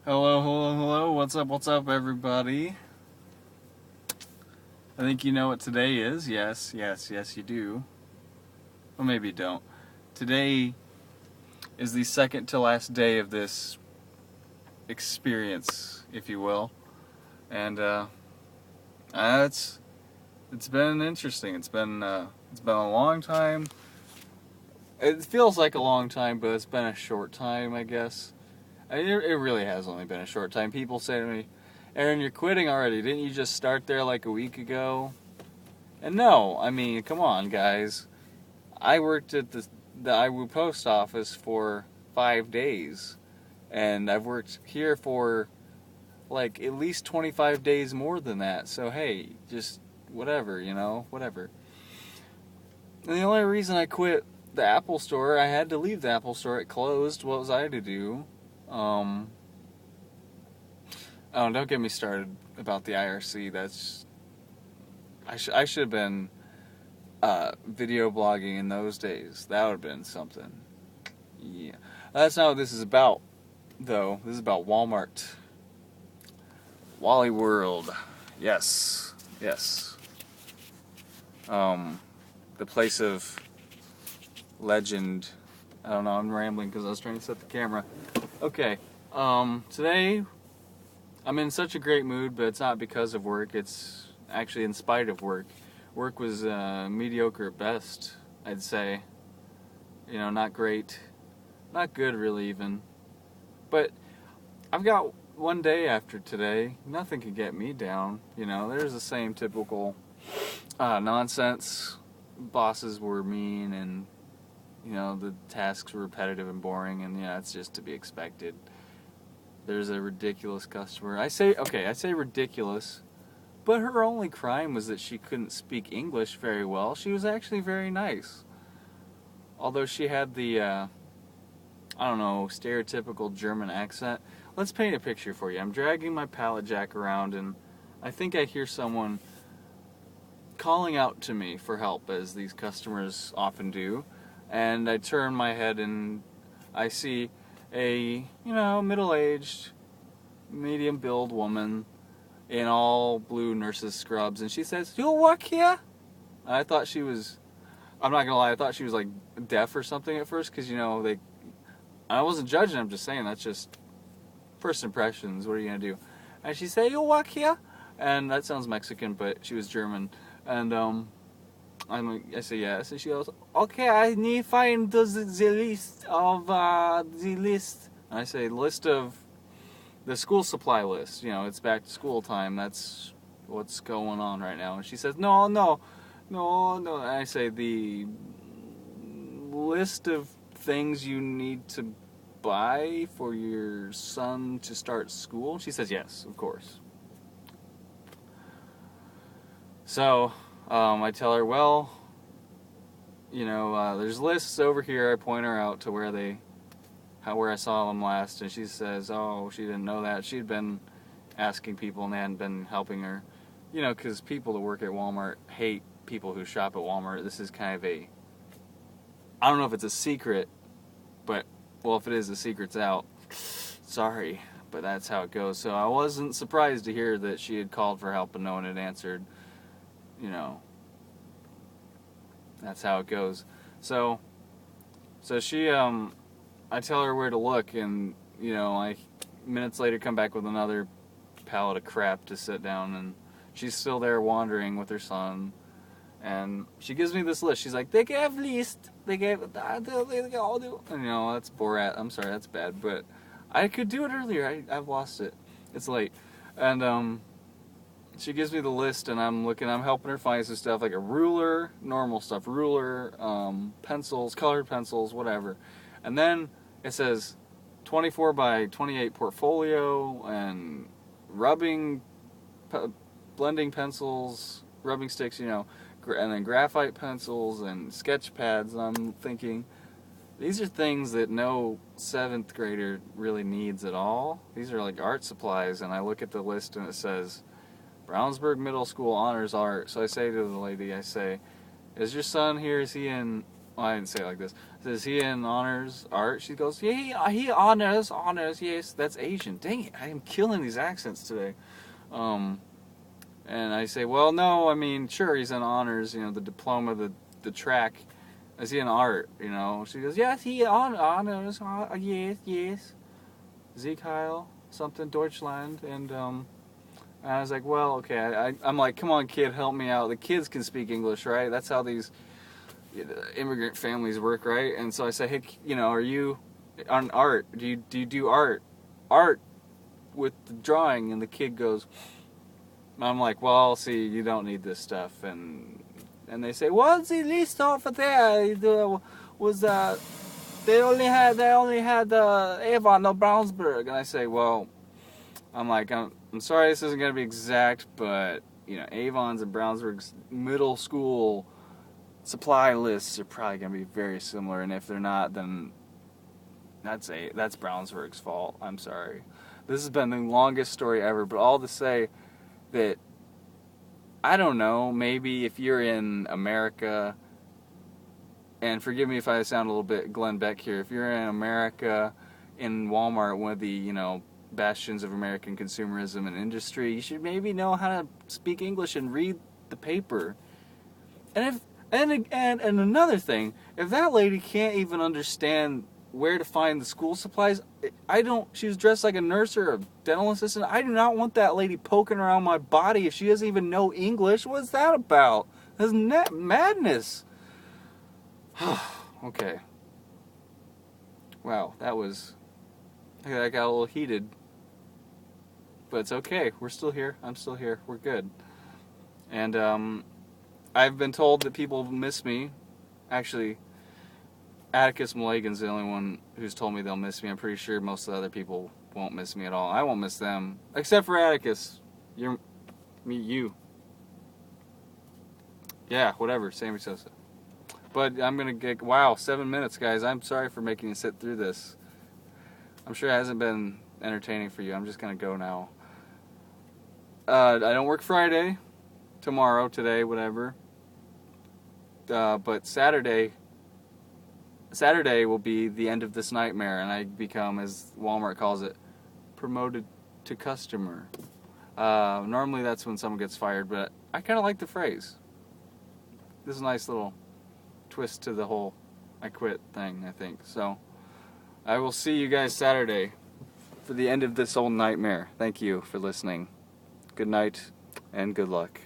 Hello, hello, hello. What's up, everybody? I think you know what today is. Yes, you do. Well, maybe you don't. Today is the second to last day of this experience, if you will. And, it's been interesting. It's been a long time. It feels like a long time, but it's been a short time, I guess. It really has only been a short time. People say to me, Aaron, you're quitting already. Didn't you just start there like a week ago? And no, I mean, come on, guys. I worked at the Iwu post office for 5 days, and I've worked here for like at least 25 days more than that. So hey, just whatever, whatever. And the only reason I quit the Apple Store, I had to leave the Apple Store. It closed. What was I to do? Oh, don't get me started about the IRC. I should have been video blogging in those days. That would have been something. Yeah. That's not what this is about, though. This is about Walmart. Wally World. Yes. Yes. The place of legend. I don't know, I'm rambling because I was trying to set the camera. Okay. Today, I'm in such a great mood, but it's not because of work. It's actually in spite of work. Work was mediocre at best, I'd say. Not great. Not good, really, even. But I've got one day after today. Nothing can get me down. There's the same typical nonsense. Bosses were mean, and the tasks were repetitive and boring, and it's just to be expected. There's a ridiculous customer. I say ridiculous, but her only crime was that she couldn't speak English very well. She was actually very nice. Although she had the, stereotypical German accent. Let's paint a picture for you. I'm dragging my pallet jack around, and I think I hear someone calling out to me for help, as these customers often do. And I turn my head, and I see a, middle-aged, medium-build woman in all blue nurse's scrubs, and she says, "You work here?" And I thought she was, I'm not gonna lie, I thought she was like deaf or something at first, because I wasn't judging, I'm just saying, that's just first impressions, what are you gonna do? And she said, "You work here?" And that sounds Mexican, but she was German. And I say yes, and she goes, "Okay, I need to find the list of the list." And I say, "List of the school supply list. It's back to school time. That's what's going on right now." And she says, "No, no, no, no." And I say, "The list of things you need to buy for your son to start school?" She says, "Yes, of course." So I tell her, "Well, there's lists over here." I point her out to where I saw them last, and she says, "Oh, she didn't know that. She'd been asking people, and they hadn't been helping her." Because people that work at Walmart hate people who shop at Walmart. This is kind of I don't know if it's a secret, but, well, if it is, the secret's out. Sorry, but that's how it goes. So I wasn't surprised to hear that she had called for help and no one had answered. That's how it goes. So she, I tell her where to look, and, I minutes later come back with another pallet of crap to sit down, and she's still there wandering with her son. And she gives me this list. She's like, "They gave list. They gave, and that's Borat. I'm sorry, that's bad, but I could do it earlier. I've lost it. It's late." And she gives me the list, and I'm helping her find some stuff like a ruler, normal stuff, pencils, colored pencils, whatever. And then it says 24 by 28 portfolio, and blending pencils, rubbing sticks, and then graphite pencils and sketch pads. And I'm thinking, these are things that no 7th grader really needs at all. These are like art supplies. And I look at the list, and it says Brownsburg Middle School Honors Art. So I say to the lady, "Is your son here? Is he in Well, I didn't say it like this. I said, is he in honors art? She goes, yeah, he honors, yes. That's Asian. Dang it, I am killing these accents today. And I say, well, no, I mean, sure, he's in honors, the diploma, the track. Is he in art, She goes, yes, he honors, yes. Sieg Heil, something, Deutschland. And I was like, well, okay. I'm like, come on, kid, help me out. The kids can speak English, right? That's how these immigrant families work, right? And so I say, hey, are you on art? Do you do art? Art with the drawing? And the kid goes, I'm like, well, see, you don't need this stuff. And they say, what's the list over there? Was they only had Avon or Brownsburg? And I say, well, I'm like, I'm sorry, this isn't gonna be exact, but Avon's and Brownsburg's middle school supply lists are probably gonna be very similar, and if they're not, then that's Brownsburg's fault. I'm sorry. This has been the longest story ever, but all to say that I don't know, maybe if you're in America, and forgive me if I sound a little bit Glenn Beck here, if you're in America, in Walmart, one of the, bastions of American consumerism and industry, you should maybe know how to speak English and read the paper. And another thing, if that lady can't even understand where to find the school supplies, she was dressed like a nurse or a dental assistant. I do not want that lady poking around my body if she doesn't even know English. What's that about? That's madness. Okay. Wow, I got a little heated. But it's okay. We're still here. I'm still here. We're good. And I've been told that people miss me. Actually, Atticus Mulligan's the only one who's told me they'll miss me. I'm pretty sure most of the other people won't miss me at all. I won't miss them. Except for Atticus. You. Yeah, whatever. Sammy Sosa. But I'm going to get... Wow, 7 minutes, guys. I'm sorry for making you sit through this. I'm sure it hasn't been entertaining for you. I'm just going to go now. I don't work Friday. Tomorrow, today, whatever. But Saturday will be the end of this nightmare, and I become, as Walmart calls it, promoted to customer. Normally that's when someone gets fired, but I kind of like the phrase. This is a nice little twist to the whole I quit thing, I think. So I will see you guys Saturday for the end of this old nightmare. Thank you for listening. Good night and good luck.